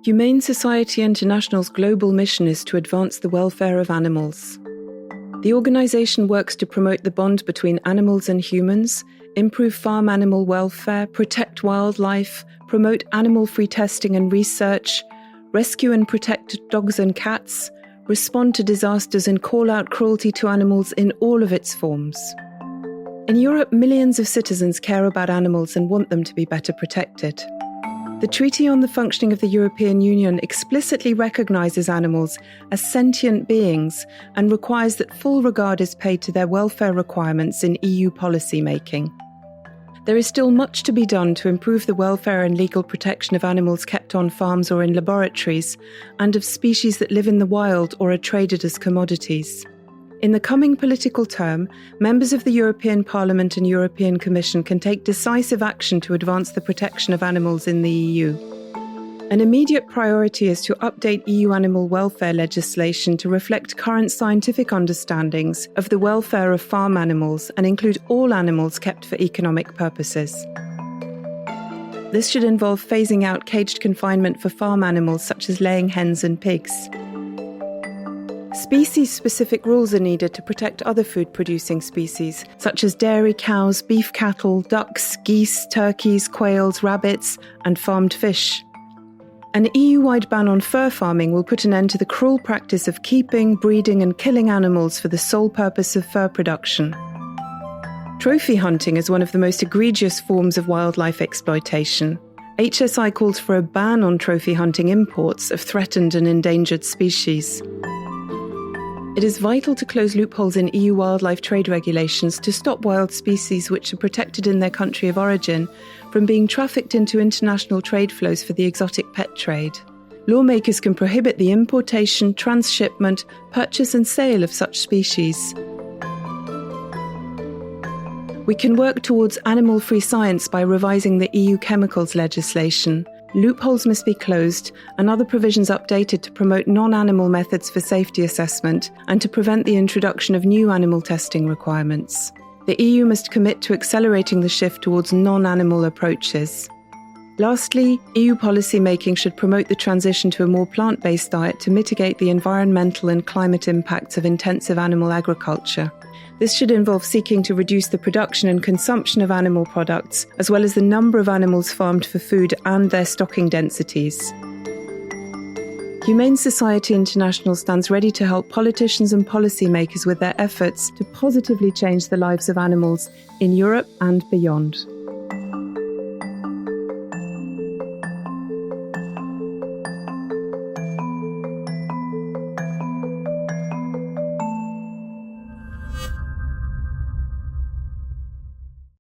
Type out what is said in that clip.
Humane Society International's global mission is to advance the welfare of animals. The organization works to promote the bond between animals and humans, improve farm animal welfare, protect wildlife, promote animal-free testing and research, rescue and protect dogs and cats, respond to disasters and call out cruelty to animals in all of its forms. In Europe, millions of citizens care about animals and want them to be better protected. The Treaty on the Functioning of the European Union explicitly recognises animals as sentient beings and requires that full regard is paid to their welfare requirements in EU policy making. There is still much to be done to improve the welfare and legal protection of animals kept on farms or in laboratories, and of species that live in the wild or are traded as commodities. In the coming political term, members of the European Parliament and European Commission can take decisive action to advance the protection of animals in the EU. An immediate priority is to update EU animal welfare legislation to reflect current scientific understandings of the welfare of farm animals and include all animals kept for economic purposes. This should involve phasing out caged confinement for farm animals such as laying hens and pigs. Species-specific rules are needed to protect other food-producing species, such as dairy cows, beef cattle, ducks, geese, turkeys, quails, rabbits, and farmed fish. An EU-wide ban on fur farming will put an end to the cruel practice of keeping, breeding, and killing animals for the sole purpose of fur production. Trophy hunting is one of the most egregious forms of wildlife exploitation. HSI calls for a ban on trophy hunting imports of threatened and endangered species. It is vital to close loopholes in EU wildlife trade regulations to stop wild species which are protected in their country of origin from being trafficked into international trade flows for the exotic pet trade. Lawmakers can prohibit the importation, transshipment, purchase and sale of such species. We can work towards animal-free science by revising the EU chemicals legislation. Loopholes must be closed and other provisions updated to promote non-animal methods for safety assessment and to prevent the introduction of new animal testing requirements. The EU must commit to accelerating the shift towards non-animal approaches. Lastly, EU policy making should promote the transition to a more plant-based diet to mitigate the environmental and climate impacts of intensive animal agriculture. This should involve seeking to reduce the production and consumption of animal products, as well as the number of animals farmed for food and their stocking densities. Humane Society International stands ready to help politicians and policymakers with their efforts to positively change the lives of animals in Europe and beyond.